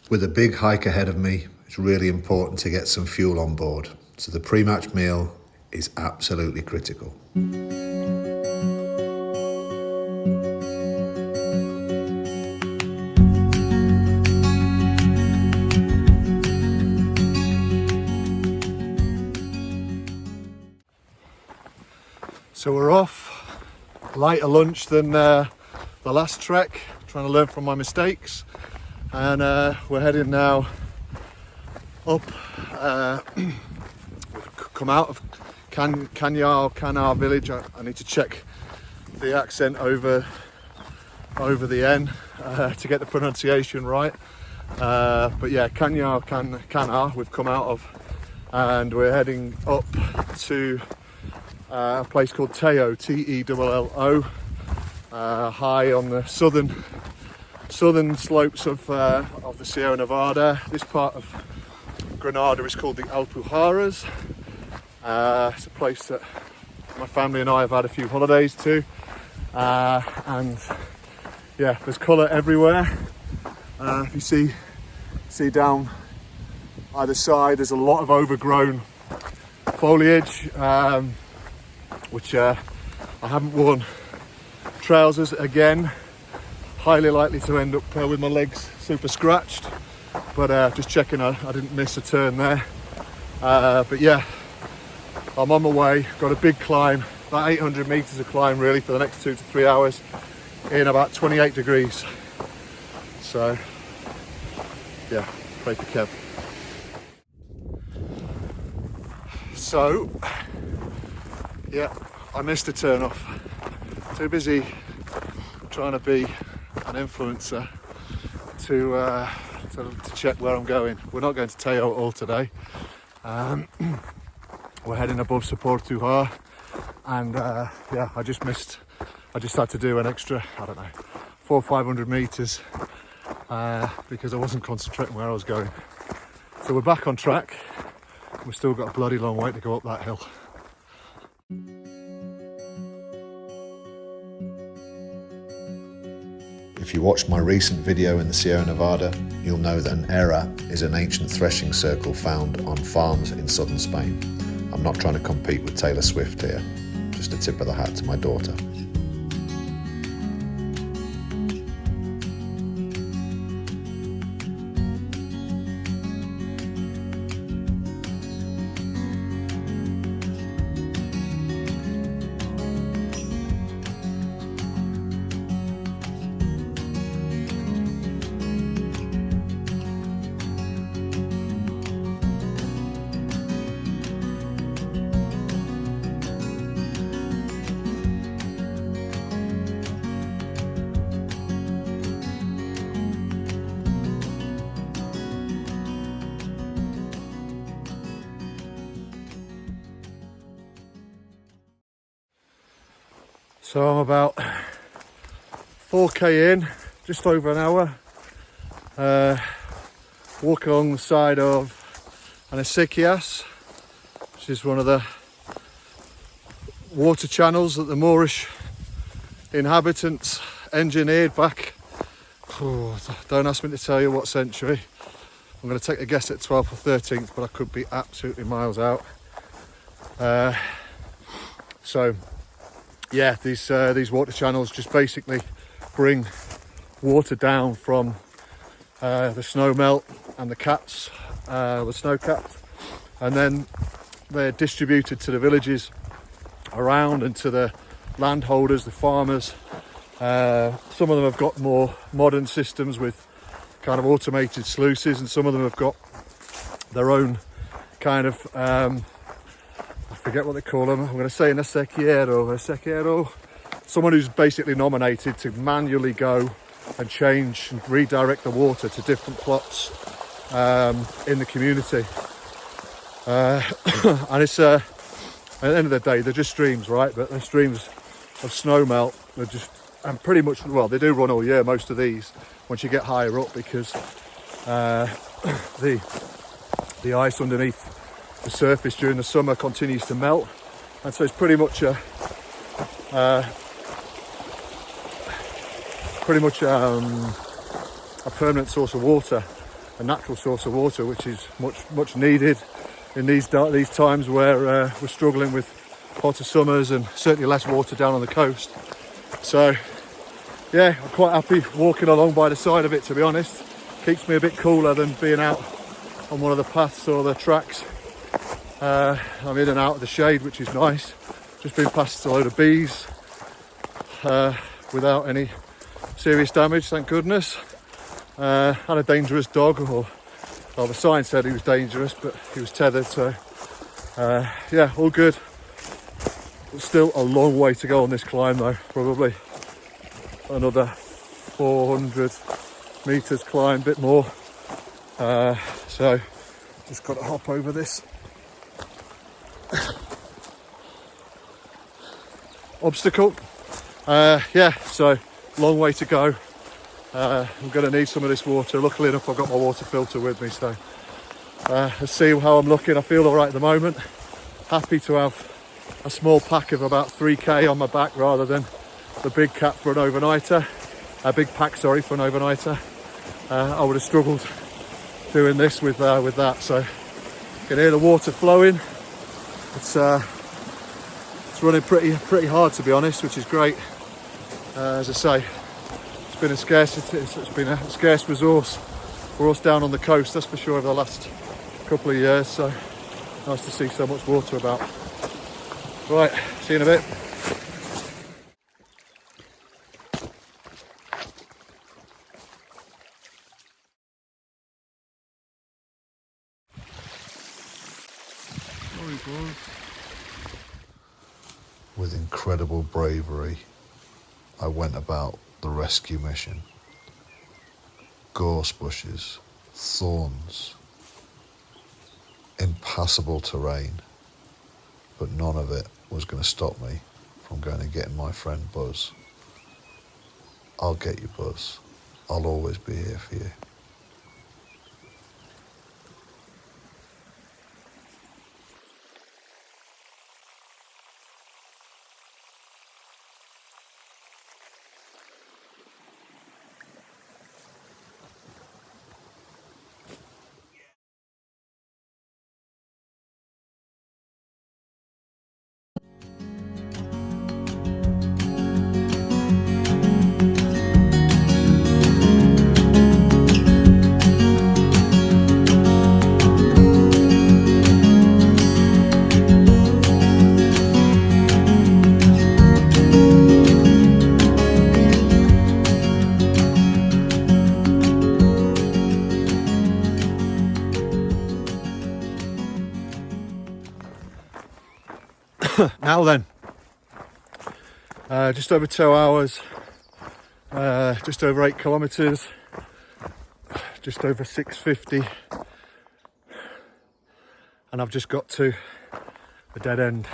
With a big hike ahead of me, it's really important to get some fuel on board. So the pre-match meal is absolutely critical. So we're off, lighter lunch than the last trek, trying to learn from my mistakes, and we're heading now up. We've come out of Cáñar village. I need to check the accent over the N to get the pronunciation right, but yeah, Cáñar we've come out of, and we're heading up to a place called Tello, Tello, high on the southern slopes of the Sierra Nevada. This part of Granada is called the Alpujarras. It's a place that my family and I have had a few holidays to, and yeah, there's colour everywhere. If you see down either side, there's a lot of overgrown foliage, which I haven't worn trousers again, highly likely to end up with my legs super scratched, but just checking I didn't miss a turn there. But yeah, I'm on my way, got a big climb, about 800 meters of climb really for the next 2 to 3 hours in about 28 degrees. So yeah, pray for Kev. So yeah, I missed a turn off. Too busy trying to be an influencer to check where I'm going. We're not going to Tello all today. We're heading above Alpujarras, and yeah, I just had to do an extra, I don't know, 400 or 500 meters because I wasn't concentrating where I was going. So we're back on track. We've still got a bloody long way to go up that hill. If you watched my recent video in the Sierra Nevada, you'll know that an era is an ancient threshing circle found on farms in southern Spain. I'm not trying to compete with Taylor Swift here, just a tip of the hat to my daughter. So I'm about 4k in, just over an hour, walking along the side of an acequias, which is one of the water channels that the Moorish inhabitants engineered back, don't ask me to tell you what century. I'm going to take a guess at 12th or 13th, but I could be absolutely miles out. So yeah, these water channels just basically bring water down from the snow melt and the caps, the snow caps, and then they're distributed to the villages around and to the landholders, the farmers. Some of them have got more modern systems with kind of automated sluices, and some of them have got their own kind of I forget what they call them. I'm going to say an acequiero, someone who's basically nominated to manually go and change and redirect the water to different plots in the community. And it's at the end of the day, they're just streams, right? But they're streams of snow melt. They're just, and pretty much, well, they do run all year, most of these, once you get higher up, because the ice underneath the surface during the summer continues to melt, and so it's pretty much a permanent source of water. a natural source of water, which is much needed in these times where we're struggling with hotter summers and certainly less water down on the coast. So yeah, I'm quite happy walking along by the side of it, to be honest. Keeps me a bit cooler than being out on one of the paths or the tracks. I'm in and out of the shade, which is nice. Just been past a load of bees without any serious damage, thank goodness. Had a dangerous dog, or well, the sign said he was dangerous, but he was tethered, so yeah, all good. But still a long way to go on this climb though, probably another 400 meters climb, bit more. So just got to hop over this obstacle. Yeah, so long way to go. I'm going to need some of this water. Luckily enough, I've got my water filter with me, so let's see how I'm looking. I feel all right at the moment. Happy to have a small pack of about 3k on my back rather than the big cap for an overnighter. A big pack, sorry, for an overnighter. I would have struggled doing this with that. So you can hear the water flowing. It's running pretty hard, to be honest, which is great. As I say, it's been a scarce resource for us down on the coast, that's for sure, over the last couple of years. So nice to see so much water about. Right, see you in a bit. With incredible bravery, I went about the rescue mission. Gorse bushes, thorns, impassable terrain, but none of it was going to stop me from going and getting my friend Buzz. I'll get you, Buzz. I'll always be here for you. Now then, just over 2 hours, just over 8 kilometres, just over 650, and I've just got to a dead end,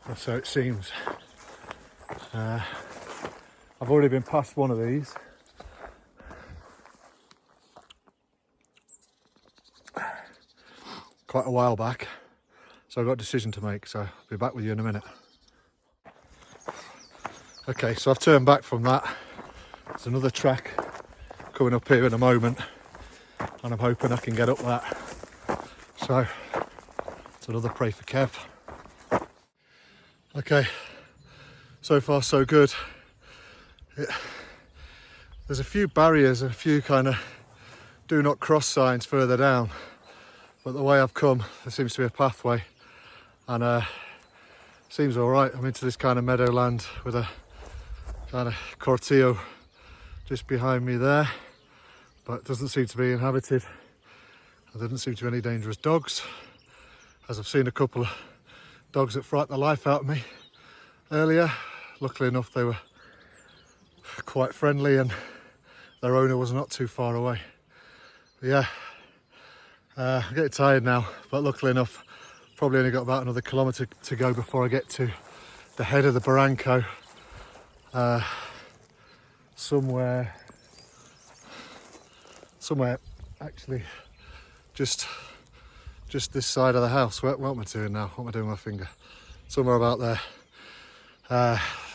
or so it seems. I've already been past one of these. Quite a while back. So I've got a decision to make, so I'll be back with you in a minute. Okay, so I've turned back from that. There's another track coming up here in a moment, and I'm hoping I can get up that. So it's another pray for Kev. Okay, so far so good. There's a few barriers and a few kind of do not cross signs further down, but the way I've come, there seems to be a pathway. And seems all right. I'm into this kind of meadowland with a kind of cortillo just behind me there, but it doesn't seem to be inhabited. There didn't seem to be any dangerous dogs, as I've seen a couple of dogs that frightened the life out of me earlier. Luckily enough, they were quite friendly and their owner was not too far away. But yeah, I'm getting tired now, but luckily enough, probably only got about another kilometre to go before I get to the head of the barranco. Somewhere actually just this side of the house. What am I doing now? What am I doing with my finger? Somewhere about there.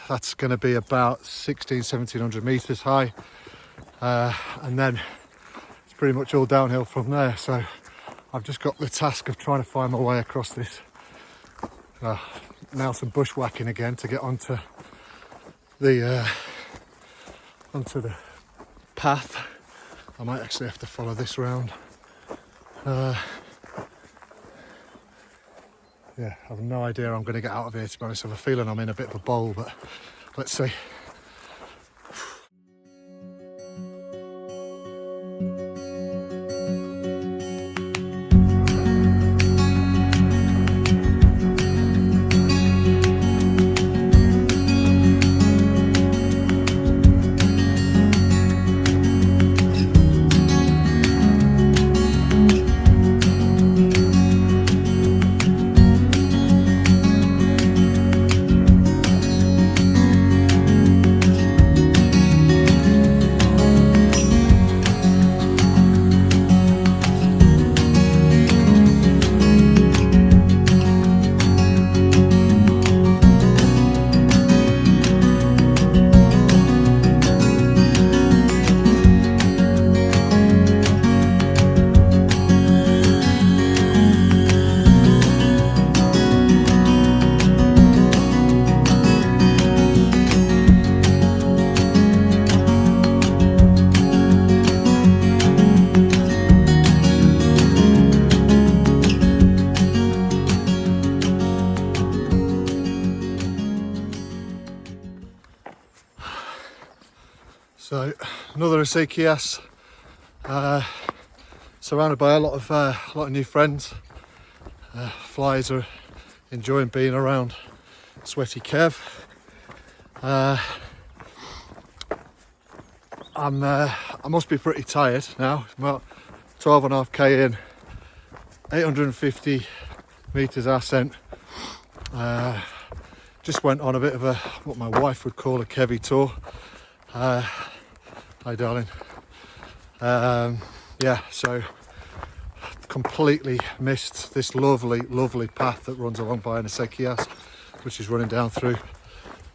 That's going to be about 1700 metres high. And then it's pretty much all downhill from there. So I've just got the task of trying to find my way across this. Now some bushwhacking again to get onto the path. I might actually have to follow this round. Yeah, I have no idea I'm going to get out of here, to be honest. I have a feeling I'm in a bit of a bowl, but let's see. So another acequias, surrounded by a lot of new friends. Flies are enjoying being around sweaty Kev. I must be pretty tired now. About 12.5k in, 850 meters ascent. Just went on a bit of a what my wife would call a Kevy tour. Hi darling. Yeah, so completely missed this lovely path that runs along by an acequias, which is running down through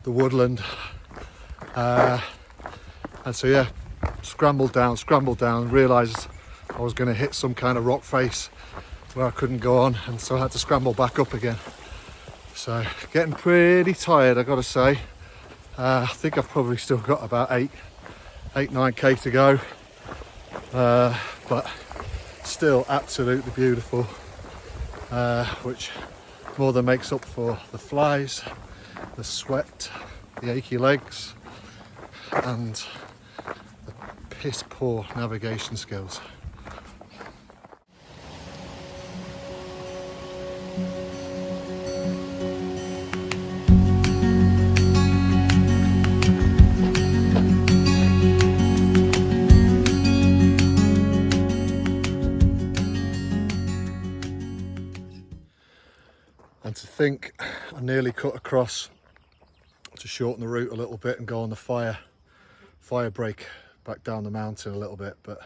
the woodland. And so yeah, scrambled down, realised I was going to hit some kind of rock face where I couldn't go on, and so I had to scramble back up again. So getting pretty tired, I gotta say. I think I've probably still got about 9k to go, but still absolutely beautiful, which more than makes up for the flies, the sweat, the achy legs, and the piss poor navigation skills. And to think I nearly cut across to shorten the route a little bit and go on the fire break back down the mountain a little bit, but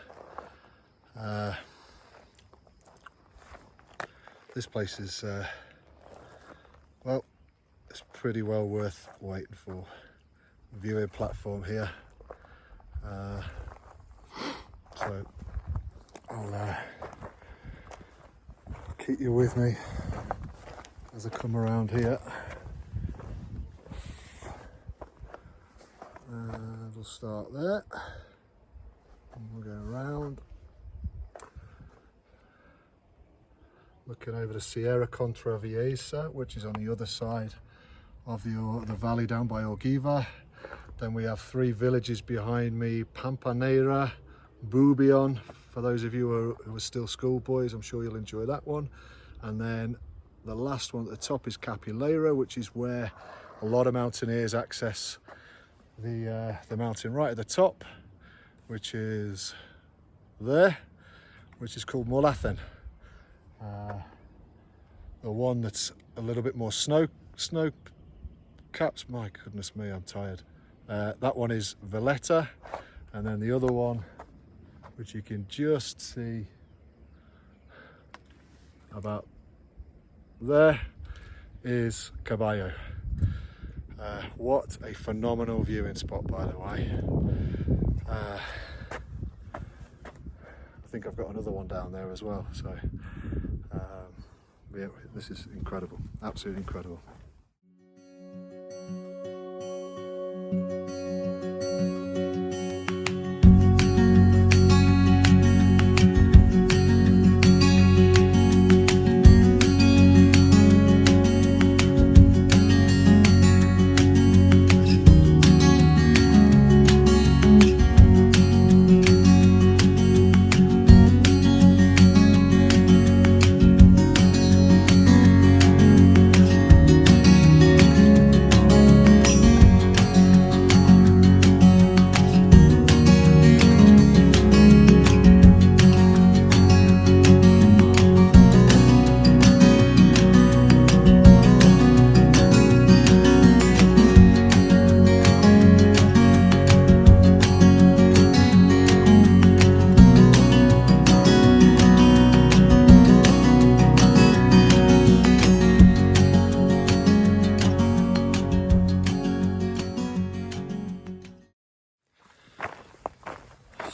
this place is well, it's pretty well worth waiting for. Viewing platform here, so I'll keep you with me as I come around here. And we'll start there, and we'll go around, looking over the Sierra Contra Viesa, which is on the other side of the valley down by Orgiva. Then we have 3 villages behind me: Pampaneira, Bubion, for those of you who are still schoolboys, I'm sure you'll enjoy that one. And then the last one at the top is Capilera, which is where a lot of mountaineers access the mountain right at the top, which is there, which is called Molathen. The one that's a little bit more snow caps, my goodness me, I'm tired. That one is Valletta, and then the other one, which you can just see about there, is Caballo. What a phenomenal viewing spot, by the way. I think I've got another one down there as well. So yeah, this is incredible, absolutely incredible.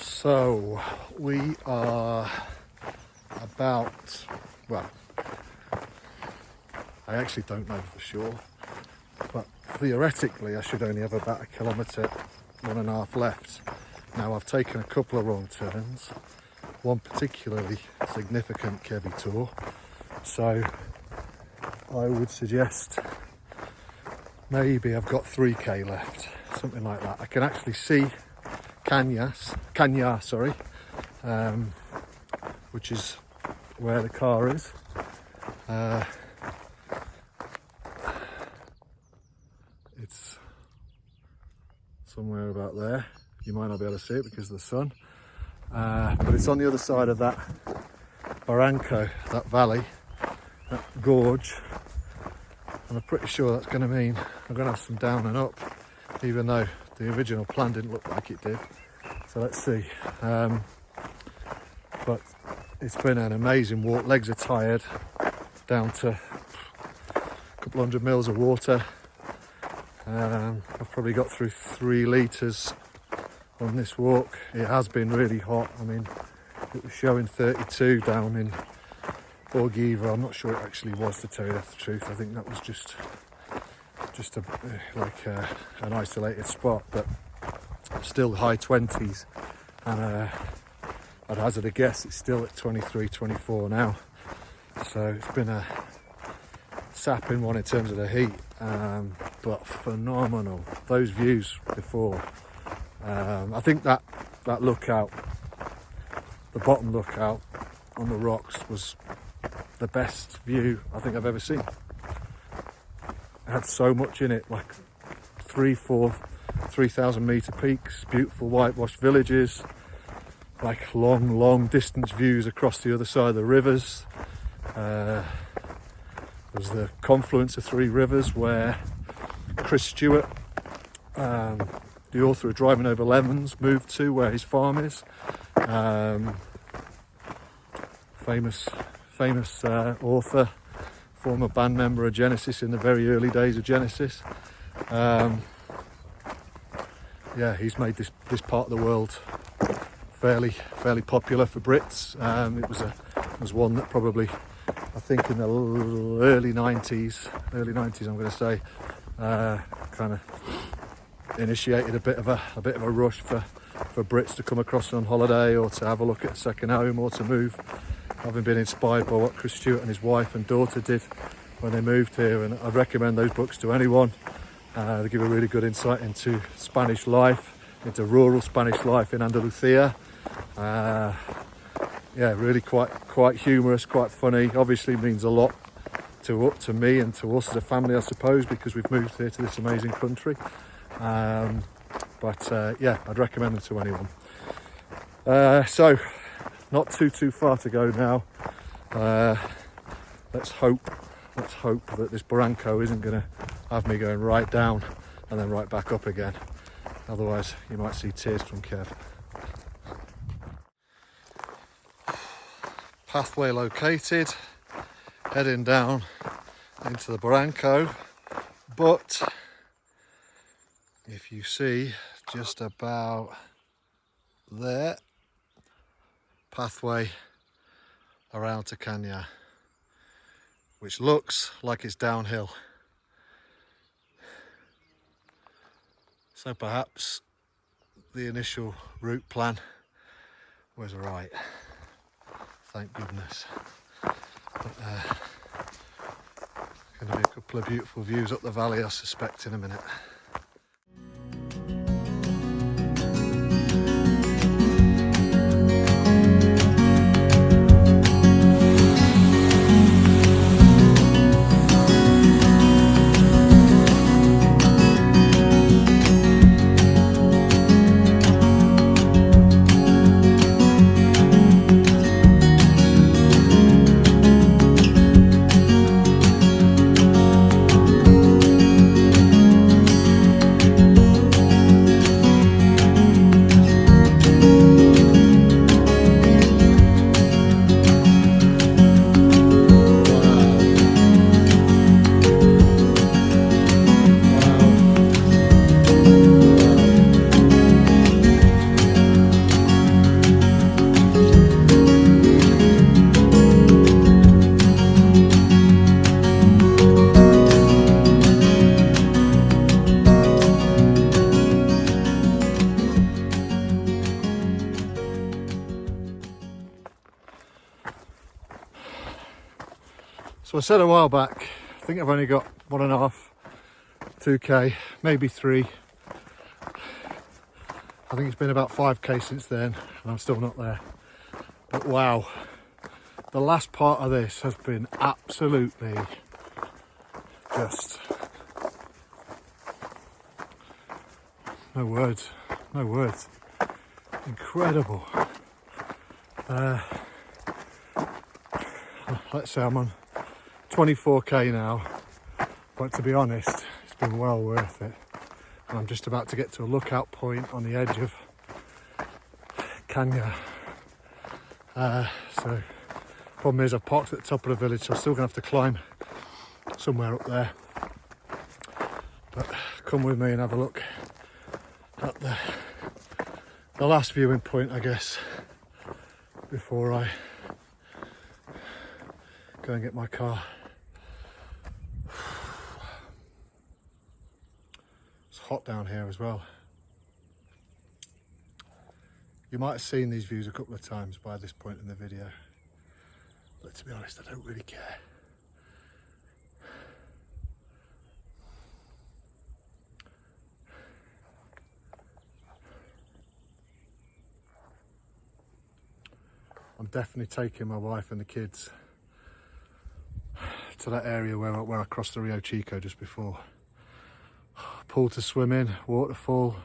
So we are about, well, I actually don't know for sure, but theoretically I should only have about 1 kilometre, 1.5 left. Now I've taken a couple of wrong turns, one particularly significant heavy tour, so I would suggest maybe I've got 3k left, something like that. I can actually see Cáñar, sorry, which is where the car is. It's somewhere about there. You might not be able to see it because of the sun, but it's on the other side of that barranco, that valley, that gorge, and I'm pretty sure that's going to mean I'm going to have some down and up, even though the original plan didn't look like it did. So let's see. But it's been an amazing walk. Legs are tired, down to a couple 100 mils of water. I've probably got through 3 litres on this walk. It has been really hot. I mean, it was showing 32 down in Orgiva. I'm not sure it actually was, to tell you the truth. I think that was just an isolated spot, but still high 20s, and I'd hazard a guess it's still at 23, 24 now. So it's been a sapping one in terms of the heat, but phenomenal. Those views before, I think that lookout, the bottom lookout on the rocks, was the best view I think I've ever seen. It had so much in it, like 3,000 metre peaks, beautiful whitewashed villages, like long distance views across the other side of the rivers. There's the confluence of 3 rivers where Chris Stewart, the author of Driving Over Lemons, moved to, where his farm is. Famous author, former band member of Genesis in the very early days of Genesis. Yeah, he's made this part of the world fairly popular for Brits. It was one that probably, I think, in the early 90s I'm going to say, kind of initiated a bit of a rush for Brits to come across on holiday, or to have a look at a second home, or to move, having been inspired by what Chris Stewart and his wife and daughter did when they moved here. And I'd recommend those books to anyone. They give a really good insight into Spanish life, into rural Spanish life in Andalucia. Yeah, really quite humorous, quite funny. Obviously means a lot to me and to us as a family, I suppose, because we've moved here to this amazing country. But yeah, I'd recommend them to anyone. So, not too far to go now. Let's hope that this barranco isn't going to have me going right down and then right back up again. Otherwise, you might see tears from Kev. Pathway located, heading down into the barranco, but if you see just about there, pathway around to Cáñar, which looks like it's downhill. So perhaps the initial route plan was right. Thank goodness. But going to be a couple of beautiful views up the valley, I suspect, in a minute. So I said a while back, I think I've only got 1.5, 2k, maybe 3. I think it's been about 5k since then, and I'm still not there. But wow, the last part of this has been absolutely just no words, no words. Incredible. Let's say I'm on 24k now, but to be honest, it's been well worth it. And I'm just about to get to a lookout point on the edge of Cáñar. So problem is I've parked at the top of the village, so I'm still gonna have to climb somewhere up there. But come with me and have a look at the last viewing point, I guess, before I go and get my car. It's hot down here as well. You might have seen these views a couple of times by this point in the video, but to be honest, I don't really care. I'm definitely taking my wife and the kids to that area where I crossed the Rio Chico just before. Pool to swim in, waterfall.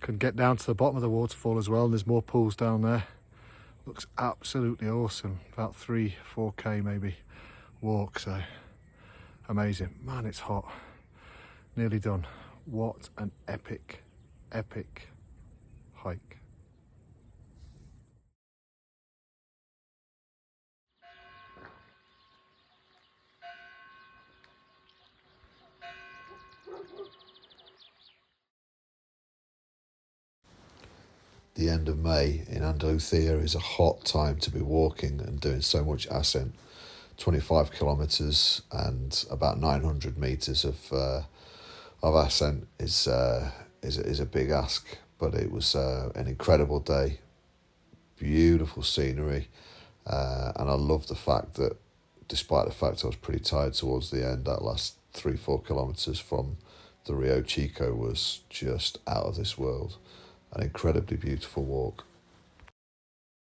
Can get down to the bottom of the waterfall as well, and there's more pools down there. Looks absolutely awesome. About 3-4k maybe walk, so amazing. Man, it's hot. Nearly done. What an epic, epic hike. The end of May in Andalucia is a hot time to be walking and doing so much ascent. 25 kilometers and about 900 meters of ascent is a big ask, but it was an incredible day. Beautiful scenery, and I love the fact that, despite the fact I was pretty tired towards the end, that last 3-4 kilometers from the Rio Chico was just out of this world. An incredibly beautiful walk.